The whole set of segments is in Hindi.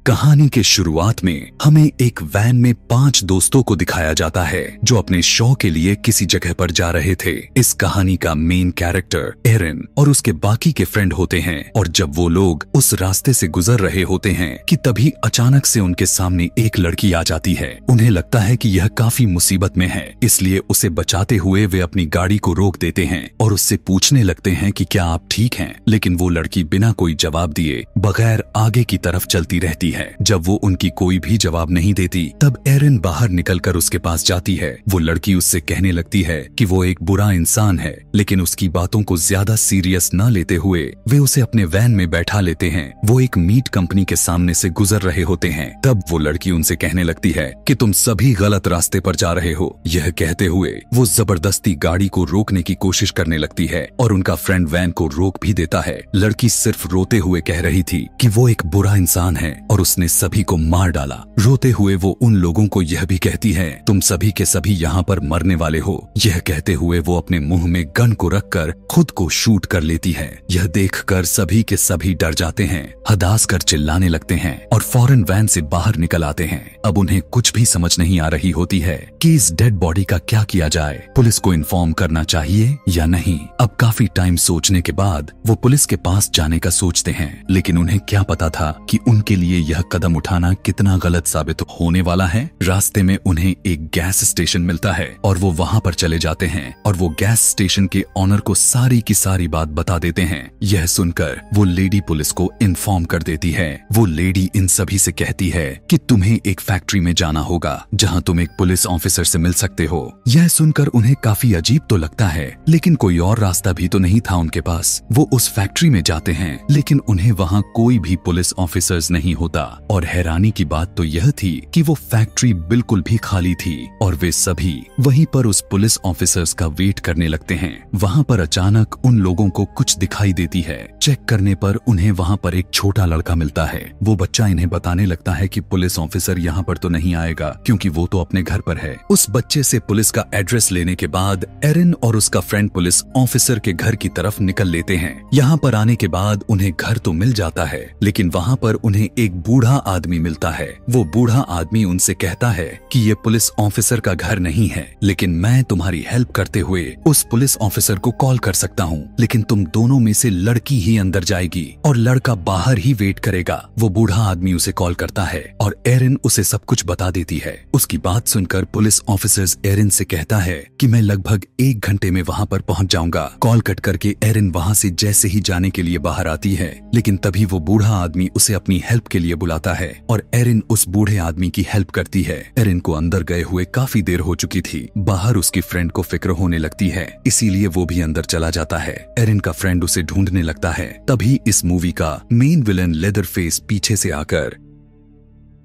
कहानी के शुरुआत में हमें एक वैन में 5 दोस्तों को दिखाया जाता है जो अपने शो के लिए किसी जगह पर जा रहे थे। इस कहानी का मेन कैरेक्टर एरिन और उसके बाकी के फ्रेंड होते हैं और जब वो लोग उस रास्ते से गुजर रहे होते हैं कि तभी अचानक से उनके सामने एक लड़की आ जाती है। उन्हें लगता है कि यह काफी मुसीबत में है, इसलिए उसे बचाते हुए वे अपनी गाड़ी को रोक देते हैं और उससे पूछने लगते हैं कि क्या आप ठीक हैं, लेकिन वो लड़की बिना कोई जवाब दिए बगैर आगे की तरफ चलती रहती है। जब वो उनकी कोई भी जवाब नहीं देती तब एरिन बाहर निकलकर उसके पास जाती है। वो लड़की उससे कहने लगती है कि वो एक बुरा इंसान है, लेकिन उसकी बातों को ज्यादा सीरियस न लेते हुए वे उसे अपने वैन में बैठा लेते हैं। वो एक मीट कंपनी के सामने से गुजर रहे होते हैं। तब वो लड़की उनसे कहने लगती है कि तुम सभी गलत रास्ते पर जा रहे हो। यह कहते हुए वो जबरदस्ती गाड़ी को रोकने की कोशिश करने लगती है और उनका फ्रेंड वैन को रोक भी देता है। लड़की सिर्फ रोते हुए कह रही थी कि वो एक बुरा इंसान है और उसने सभी को मार डाला। रोते हुए वो उन लोगों को यह भी कहती है तुम सभी के सभी यहाँ पर मरने वाले हो। यह कहते हुए वो अपने मुंह में गन को रखकर खुद को शूट कर लेती है। यह देखकर सभी के सभी डर जाते हैं, हदास कर चिल्लाने लगते हैं और फौरन वैन से बाहर निकल आते हैं। अब उन्हें कुछ भी समझ नहीं आ रही होती है कि इस डेड बॉडी का क्या किया जाए, पुलिस को इन्फॉर्म करना चाहिए या नहीं। अब काफी टाइम सोचने के बाद वो पुलिस के पास जाने का सोचते हैं, लेकिन उन्हें क्या पता था कि उनके लिए यह कदम उठाना कितना गलत साबित होने वाला है। रास्ते में उन्हें एक गैस स्टेशन मिलता है और वो वहां पर चले जाते हैं और वो गैस स्टेशन के ऑनर को सारी की सारी बात बता देते हैं। यह सुनकर वो लेडी पुलिस को इन्फॉर्म कर देती है। वो लेडी इन सभी से कहती है कि तुम्हें एक फैक्ट्री में जाना होगा जहां तुम एक पुलिस ऑफिसर से मिल सकते हो। यह सुनकर उन्हें काफी अजीब तो लगता है, लेकिन कोई और रास्ता भी तो नहीं था उनके पास। वो उस फैक्ट्री में जाते हैं, लेकिन उन्हें वहां कोई भी पुलिस ऑफिसर्स नहीं होता और हैरानी की बात तो यह थी कि वो फैक्ट्री बिल्कुल भी खाली थी और वे सभी वहीं पर उस पुलिस ऑफिसर्स का वेट करने लगते हैं। वहां पर अचानक उन लोगों को कुछ दिखाई देती है। चेक करने पर उन्हें वहां पर एक छोटा लड़का मिलता है। वो बच्चा इन्हें बताने लगता है कि पुलिस ऑफिसर यहाँ पर तो नहीं आएगा क्योंकि वो तो अपने घर पर है। उस बच्चे से पुलिस का एड्रेस लेने के बाद एरिन और उसका फ्रेंड पुलिस ऑफिसर के घर की तरफ निकल लेते हैं। यहाँ पर आने के बाद उन्हें घर तो मिल जाता है, लेकिन वहाँ पर उन्हें एक बूढ़ा आदमी मिलता है। वो बूढ़ा आदमी उनसे कहता है कि ये पुलिस ऑफिसर का घर नहीं है, लेकिन मैं तुम्हारी हेल्प करते हुए उस पुलिस ऑफिसर को कॉल कर सकता हूँ, लेकिन तुम दोनों में से लड़की ही अंदर जाएगी और लड़का बाहर ही वेट करेगा। वो बूढ़ा आदमी उसे कॉल करता है और एरिन उसे सब कुछ बता देती है। उसकी बात सुनकर पुलिस ऑफिसर्स एरिन से कहता है कि मैं लगभग 1 घंटे में वहाँ पर पहुँच जाऊंगा। कॉल कट करके एरिन वहाँ से जैसे ही जाने के लिए बाहर आती है, लेकिन तभी वो बूढ़ा आदमी उसे अपनी हेल्प के लिए बुलाता है और एरिन उस बूढ़े आदमी की हेल्प करती है। एरिन को अंदर गए हुए काफी देर हो चुकी थी। बाहर उसकी फ्रेंड को फिक्र होने लगती है, इसीलिए वो भी अंदर चला जाता है। एरिन का फ्रेंड उसे ढूंढने लगता है। तभी इस मूवी का मेन विलन लेदरफेस पीछे से आकर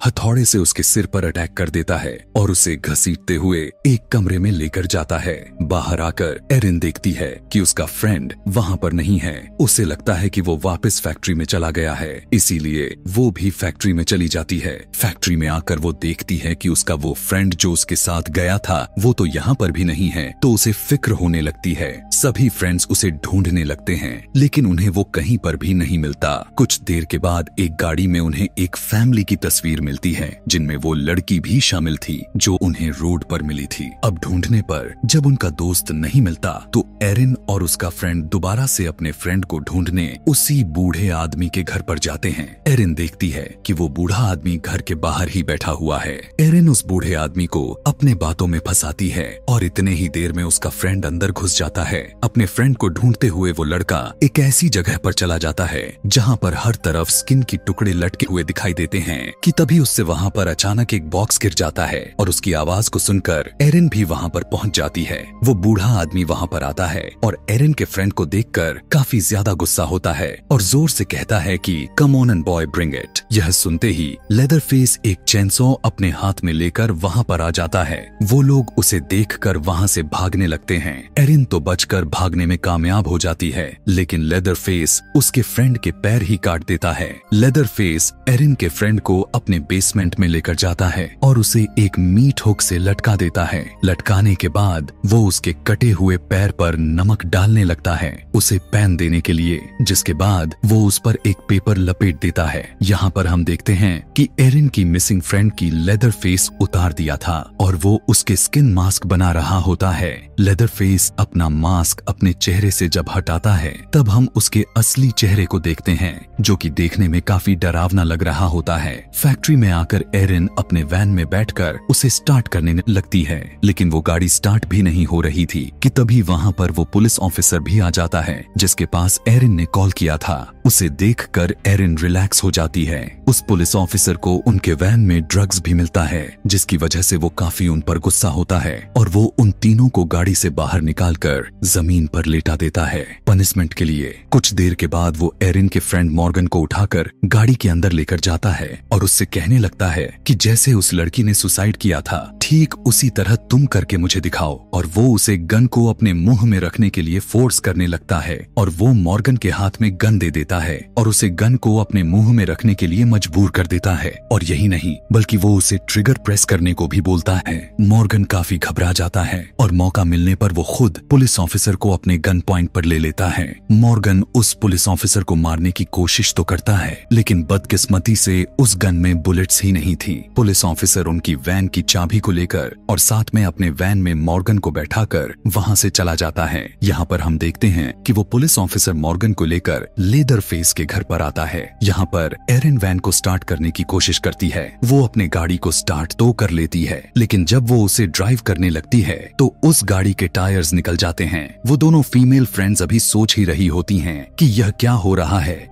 हथौड़े से उसके सिर पर अटैक कर देता है और उसे घसीटते हुए एक कमरे में लेकर जाता है। बाहर आकर एरिन देखती है कि उसका फ्रेंड वहां पर नहीं है। उसे लगता है कि वो वापस फैक्ट्री में चला गया है, इसीलिए वो भी फैक्ट्री में चली जाती है। फैक्ट्री में आकर वो देखती है कि उसका वो फ्रेंड जो उसके साथ गया था वो तो यहाँ पर भी नहीं है, तो उसे फिक्र होने लगती है। सभी फ्रेंड्स उसे ढूंढने लगते हैं, लेकिन उन्हें वो कहीं पर भी नहीं मिलता। कुछ देर के बाद एक गाड़ी में उन्हें एक फैमिली की तस्वीर मिलती है, जिनमें वो लड़की भी शामिल थी जो उन्हें रोड पर मिली थी। अब ढूंढने पर जब उनका दोस्त नहीं मिलता तो एरिन और उसका फ्रेंड दोबारा से अपने फ्रेंड को ढूंढने उसी बूढ़े आदमी के घर पर जाते हैं। एरिन देखती है कि वो बूढ़ा आदमी घर के बाहर ही बैठा हुआ है। एरिन उस बूढ़े आदमी को अपने बातों में फंसाती है और इतने ही देर में उसका फ्रेंड अंदर घुस जाता है। अपने फ्रेंड को ढूंढते हुए वो लड़का एक ऐसी जगह पर चला जाता है जहाँ पर हर तरफ स्किन की टुकड़े लटके हुए दिखाई देते हैं कि तभी उससे वहाँ पर अचानक एक बॉक्स गिर जाता है और उसकी आवाज को सुनकर एरिन भी वहाँ पर पहुँच जाती है। वो बूढ़ा आदमी वहाँ पर आता है और एरिन के फ्रेंड को देखकर काफी ज्यादा गुस्सा होता है और जोर से कहता है कि come on and boy bring it. यह सुनते ही लेदरफेस एक चेनसॉ अपने हाथ में लेकर वहाँ पर आ जाता है। वो लोग उसे देखकर वहाँ से भागने लगते हैं। एरिन तो बचकर भागने में कामयाब हो जाती है, लेकिन लेदरफेस उसके फ्रेंड के पैर ही काट देता है। लेदरफेस एरिन के फ्रेंड को अपने बेसमेंट में लेकर जाता है और उसे एक मीट हुक से लटका देता है। लटकाने के बाद वो उसके कटे हुए पैर पर नमक डालने लगता है उसे पैन देने के लिए, जिसके बाद वो उस पर एक पेपर लपेट देता है। यहाँ पर हम देखते हैं कि एरिन की मिसिंग फ्रेंड की लेदर फेस उतार दिया था और वो उसके स्किन मास्क बना रहा होता है। लेदर फेस अपना मास्क अपने चेहरे से जब हटाता है तब हम उसके असली चेहरे को देखते हैं, जो कि देखने में काफी डरावना लग रहा होता है। फैक्ट्री में आकर एरिन अपने वैन में बैठकर उसे स्टार्ट करने लगती है, लेकिन वो गाड़ी स्टार्ट भी नहीं हो रही थी कि तभी वहाँ पर वो पुलिस ऑफिसर भी आ जाता है जिसके पास एरिन ने कॉल किया था। उसे देखकर एरिन रिलैक्स हो जाती है। उस पुलिस ऑफिसर को उनके वैन में ड्रग्स भी मिलता है, जिसकी वजह से वो काफी उन पर गुस्सा होता है और वो उन तीनों को गाड़ी से बाहर निकालकर जमीन पर लेटा देता है पनिशमेंट के लिए। कुछ देर के बाद वो एरिन के फ्रेंड मॉर्गन को उठाकर गाड़ी के अंदर लेकर जाता है और उससे कहने लगता है कि जैसे उस लड़की ने सुसाइड किया था ठीक उसी तरह तुम करके मुझे दिखाओ, और वो उसे गन को अपने मुंह में रखने के लिए फोर्स करने लगता है और वो मॉर्गन के हाथ में गन दे देता है और उसे गन को अपने मुंह में रखने के लिए मजबूर कर देता है। और यही नहीं बल्कि वो उसे ट्रिगर प्रेस करने को भी बोलता है। मॉर्गन काफी घबरा जाता है और मौका मिलने पर वो खुद पुलिस ऑफिसर को अपने गन पॉइंट पर ले लेता है। मॉर्गन उस पुलिस ऑफिसर को मारने की कोशिश तो करता है, लेकिन बदकिस्मती से उस गन में बुलेट्स ही नहीं थी। पुलिस ऑफिसर उनकी वैन की चाबी को लेकर और साथ में अपने वैन में मॉर्गन को बैठाकर वहां से चला जाता है। यहाँ पर हम देखते हैं कि वो पुलिस ऑफिसर मॉर्गन को लेकर लेदर फेस के घर पर आता है। यहाँ पर एरिन वैन को स्टार्ट करने की कोशिश करती है। वो अपने गाड़ी को स्टार्ट तो कर लेती है, लेकिन जब वो उसे ड्राइव करने लगती है तो उस गाड़ी के टायर्स निकल जाते हैं। वो दोनों फीमेल फ्रेंड्स अभी सोच ही रही होती हैं कि यह क्या हो रहा है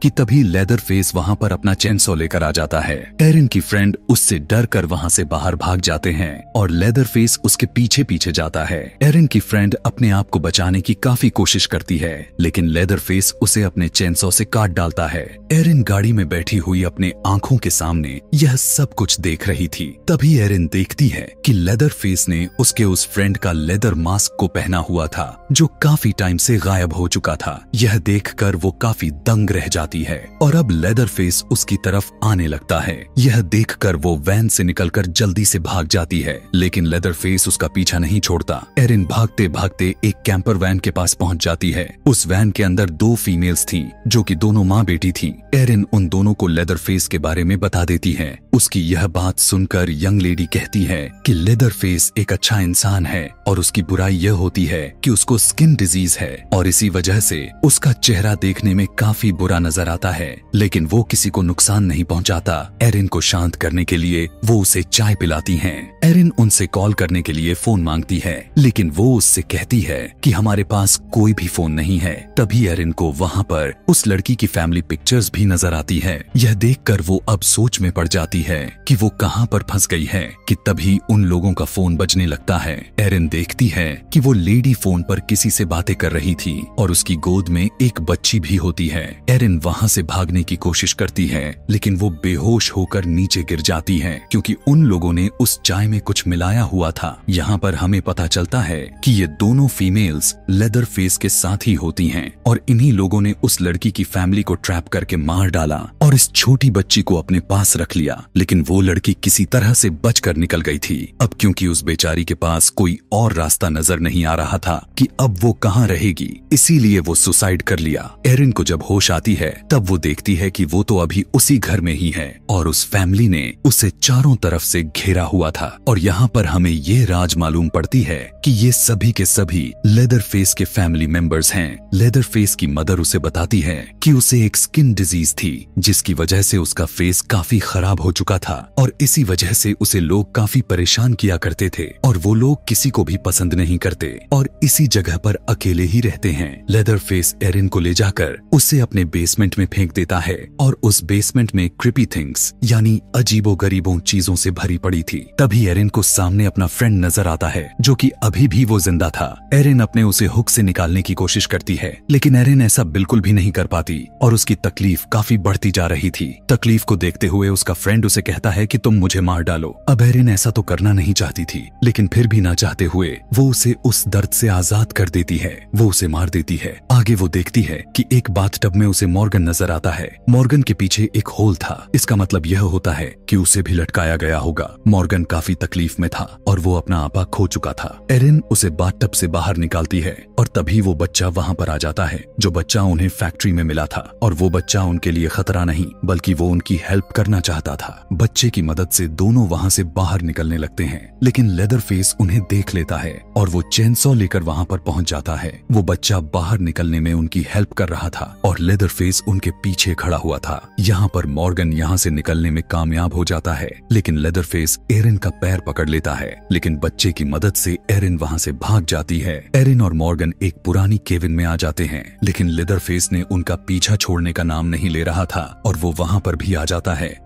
कि तभी लेदर फेस वहां पर अपना चेनसॉ लेकर आ जाता है। एरिन की फ्रेंड उससे डर कर वहां से बाहर भाग जाते हैं और लेदर फेस उसके पीछे पीछे जाता है। एरिन की फ्रेंड अपने आप को बचाने की काफी कोशिश करती है, लेकिन लेदर फेस उसे अपने चेनसॉ से काट डालता है। एरिन गाड़ी में बैठी हुई अपने आंखों के सामने यह सब कुछ देख रही थी। तभी एरिन देखती है कि लेदर फेस ने उसके उस फ्रेंड का लेदर मास्क को पहना हुआ था, जो काफी टाइम से गायब हो चुका था। यह देखकर वो काफी दंग रह जाती है और अब लेदर फेस उसकी तरफ आने लगता है। यह देखकर वो वैन से निकलकर जल्दी से भाग जाती है, लेकिन लेदर फेस उसका पीछा नहीं छोड़ता। एरिन भागते भागते एक कैंपर वैन के पास पहुंच जाती है। उस वैन के अंदर 2 फीमेल्स थीं, जो कि दोनों माँ बेटी थीं। एरिन उन दोनों को लेदर फेस के बारे में बता देती है। उसकी यह बात सुनकर यंग लेडी कहती है कि लेदर फेस एक अच्छा इंसान है और उसकी बुराई यह होती है कि उसको स्किन डिजीज है और इसी वजह से उसका चेहरा देखने में काफी बुरा नजर आता है, लेकिन वो किसी को नुकसान नहीं पहुंचाता। एरिन को शांत करने के लिए वो उसे चाय पिलाती हैं। एरिन उनसे कॉल करने के लिए फोन मांगती है, लेकिन वो उससे कहती है कि हमारे पास कोई भी फोन नहीं है। तभी एरिन को वहाँ पर उस लड़की की फैमिली पिक्चर्स भी नजर आती है। यह देखकर वो अब सोच में पड़ जाती है कि वो कहाँ पर फंस गई है कि तभी उन लोगों का फोन बजने लगता है। एरिन देखती है कि वो लेडी फोन पर किसी से बातें कर रही थी और उसकी गोद में एक बच्ची भी होती है। एरिन वहाँ से भागने की कोशिश करती है, लेकिन वो बेहोश होकर नीचे गिर जाती है क्योंकि उन लोगों ने उस चाय में कुछ मिलाया हुआ था। यहाँ पर हमें पता चलता है कि ये दोनों फीमेल्स लेदर फेस के साथ ही होती हैं और इन्हीं लोगों ने उस लड़की की फैमिली को ट्रैप करके मार डाला और इस छोटी बच्ची को अपने पास रख लिया। लेकिन वो लड़की किसी तरह से बचकर निकल गई थी। अब क्योंकि उस बेचारी के पास कोई और रास्ता नजर नहीं आ रहा था कि अब वो कहाँ रहेगी, इसीलिए वो सुसाइड कर लिया। एरिन को जब होश आती है तब वो देखती है कि वो तो अभी उसी घर में ही है और उस फैमिली ने उसे चारों तरफ से घेरा हुआ था। और यहाँ पर हमें ये राज मालूम पड़ती है कि ये सभी के सभी लेदर फेस के फैमिली मेंबर्स हैं। लेदर फेस की मदर उसे बताती है कि उसे एक स्किन डिजीज थी, जिसकी वजह से उसका फेस काफी खराब हो चुका था और इसी वजह से उसे लोग काफी परेशान किया करते थे और वो लोग किसी को भी पसंद नहीं करते और इसी जगह पर अकेले ही रहते हैं। लेदर फेस एरिन को ले जाकर उसे अपने बेसमेंट में फेंक देता है और उस बेसमेंट में क्रिपी थिंग्स यानी अजीबोगरीबों चीजों से भरी पड़ी थी। तभी एरिन को सामने अपना फ्रेंड नजर आता है, जो कि अभी भी वो जिंदा था। एरिन अपने उसे हुक से निकालने की कोशिश करती है, लेकिन एरिन ऐसा बिल्कुल भी नहीं कर पाती और उसकी तकलीफ काफी बढ़ती जा रही थी। तकलीफ को देखते हुए उसका फ्रेंड उसे कहता है कि तुम मुझे मार डालो। अब एरिन ऐसा तो करना नहीं चाहती थी, लेकिन फिर भी ना चाहते हुए वो उसे उस दर्द से आजाद कर देती है। वो उसे मार देती है। आगे वो देखती है कि एक बाथटब में उसे मॉर्गन मॉर्गन नजर आता है। मॉर्गन के पीछे एक होल था। इसका मतलब यह होता है कि उसे भी लटकाया गया होगा। मॉर्गन काफी तकलीफ में था और वो अपना आपा खो चुका था। एरिन उसे बाथटब से बाहर निकालती है और तभी वो बच्चा वहां पर आ जाता है, जो बच्चा उन्हें फैक्ट्री में मिला था। और वो बच्चा उनके लिए खतरा नहीं बल्कि वो उनकी हेल्प करना चाहता था। बच्चे की मदद से दोनों वहां से बाहर निकलने लगते हैं, लेकिन लेदरफेस उन्हें देख लेता है और वो चेनसॉ लेकर वहां पर पहुंच जाता है। वो बच्चा बाहर निकलने में उनकी हेल्प कर रहा था और लेदरफेस उनके पीछे खड़ा हुआ था। यहाँ पर मॉर्गन यहाँ से निकलने में कामयाब हो जाता है, लेकिन लेदरफेस एरिन का पैर पकड़ लेता है। लेकिन बच्चे की मदद से एरिन वहां से भाग जाती है। एरिन और मॉर्गन एक पुरानी केबिन में आ जाते हैं, लेकिन लेदरफेस ने उनका पीछा छोड़ने का नाम नहीं ले रहा था और वो वहां पर भी आ जाता है।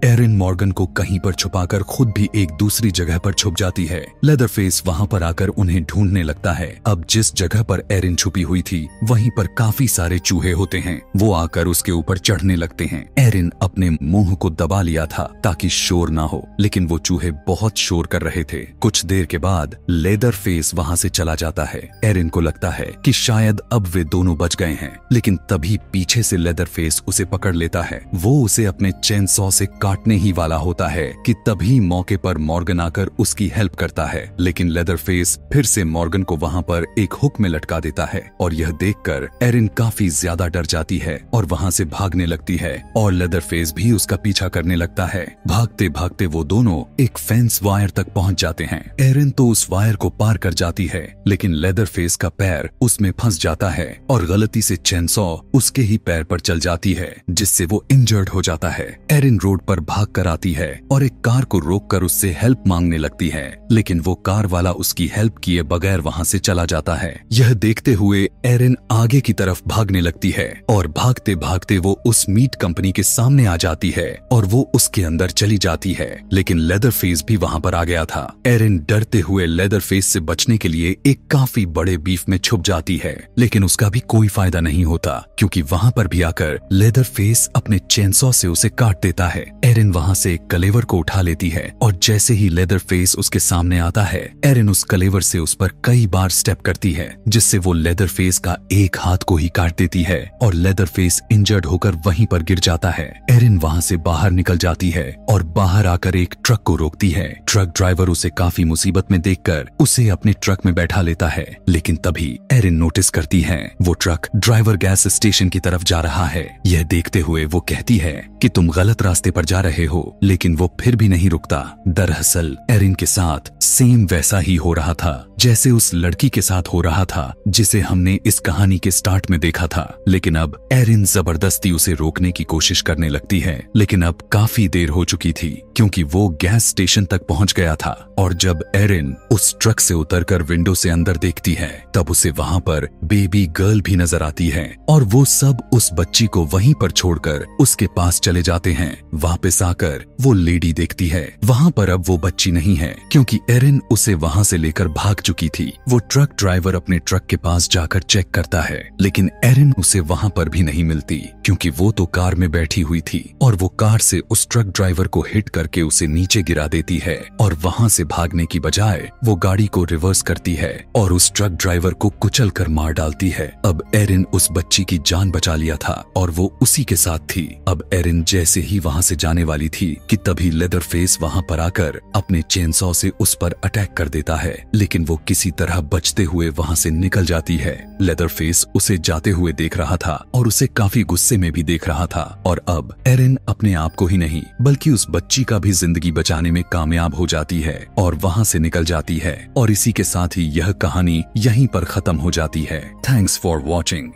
एरिन मॉर्गन को कहीं पर छुपाकर खुद भी एक दूसरी जगह पर छुप जाती है। लेदरफेस वहां पर आकर उन्हें ढूंढने लगता है। अब जिस जगह पर एरिन छुपी हुई थी वहीं पर काफी सारे चूहे होते हैं। वो आकर उसके ऊपर चढ़ने लगते हैं। एरिन अपने मुंह को दबा लिया था ताकि शोर ना हो, लेकिन वो चूहे बहुत शोर कर रहे थे। कुछ देर के बाद लेदरफेस वहां से चला जाता है। एरिन को लगता है कि शायद अब वे दोनों बच गए हैं, लेकिन तभी पीछे से लेदरफेस उसे पकड़ लेता है। वो उसे अपने चेनसॉ से काटने ही वाला होता है कि तभी मौके पर मॉर्गन आकर उसकी हेल्प करता है, लेकिन लेदरफेस फिर से मॉर्गन को वहां पर एक हुक में लटका देता है और यह देखकर एरिन काफी ज्यादा डर जाती है और वहां से भागने लगती है और लेदरफेस भी उसका पीछा करने लगता है। भागते भागते वो दोनों एक फेंस वायर तक पहुंच जाते हैं। एरिन तो उस वायर को पार कर जाती है, लेकिन लेदरफेस का पैर उसमें फंस जाता है और गलती से चेनसॉ उसके ही पैर पर चल जाती है, जिससे वो इंजर्ड हो जाता है। एरिन रोड पर भाग कर आती है और एक कार को रोककर उससे हेल्प मांगने लगती है, लेकिन वो कार वाला उसकी हेल्प किए बगैर वहां से चला जाता है। यह देखते हुए एरिन आगे की तरफ भागने लगती है और भागते भागते वो उस मीट कंपनी के सामने आ जाती है और वो उसके अंदर चली जाती है, लेकिन लेदरफेस भी वहां पर आ गया था। एरिन डरते हुए लेदरफेस से बचने के लिए एक काफी बड़े बीफ में छुप जाती है, लेकिन उसका भी कोई फायदा नहीं होता क्योंकि वहां पर भी आकर लेदरफेस अपने चेनसॉ से उसे काट देता है। एरिन वहां से एक कलेवर को उठा लेती है और जैसे ही लेदरफेस उसके सामने आता है, एरिन उस कलेवर से उस पर कई बार स्टेप करती है, जिससे वो लेदरफेस का एक हाथ को ही काट देती है और लेदरफेस इंजर्ड होकर वहीं पर गिर जाता है। एरिन वहां से बाहर निकल जाती है और बाहर आकर एक ट्रक को रोकती है। ट्रक ड्राइवर उसे काफी मुसीबत में देखकर उसे अपने ट्रक में बैठा लेता है, लेकिन तभी एरिन नोटिस करती है वो ट्रक ड्राइवर गैस स्टेशन की तरफ जा रहा है। यह देखते हुए वो कहती है कि तुम गलत रास्ते पर जा रहे हो, लेकिन वो फिर भी नहीं रुकता। दरअसल एरिन के साथ सेम वैसा ही हो रहा था जैसे उस लड़की के साथ हो रहा था जिसे हमने इस कहानी के स्टार्ट में देखा था। लेकिन अब एरिन जबरदस्ती उसे रोकने की कोशिश करने लगती है, लेकिन अब काफी देर हो चुकी थी क्योंकि वो गैस स्टेशन तक पहुंच गया था। और जब एरिन उस ट्रक से उतरकर विंडो से अंदर देखती है, तब उसे वहां पर बेबी गर्ल भी नजर आती है और वो सब उस बच्ची को वहीं पर छोड़कर उसके पास चले जाते हैं। वापस आकर वो लेडी देखती है, वहां पर अब वो बच्ची नहीं है क्योंकि एरिन उसे वहां से लेकर भाग चुकी थी। वो ट्रक ड्राइवर अपने ट्रक के पास जाकर चेक करता है, लेकिन एरिन उसे वहां पर भी नहीं मिलती क्योंकि वो तो कार में बैठी हुई थी और वो कार से उस ट्रक ड्राइवर को हिट करके उसे नीचे गिरा देती है और वहां से भागने की बजाय वो गाड़ी को रिवर्स करती है और उस ट्रक ड्राइवर को कुचल कर मार डालती है। अब एरिन उस बच्ची की जान बचा लिया था और वो उसी के साथ थी। अब एरिन जैसे ही वहां से जाने वाली थी कि तभी लेदरफेस वहां पर आकर अपने चेनसॉ से उस पर अटैक कर देता है, लेकिन वो किसी तरह बचते हुए वहां से निकल जाती है। लेदरफेस उसे जाते हुए देख रहा था और उसे काफी गुस्से में भी देख रहा था और अब एरिन अपने आप को ही नहीं बल्कि उस बच्ची का भी जिंदगी बचाने में कामयाब हो जाती है और वहां से निकल जाती है। और इसी के साथ ही यह कहानी यहीं पर खत्म हो जाती है। Thanks for watching.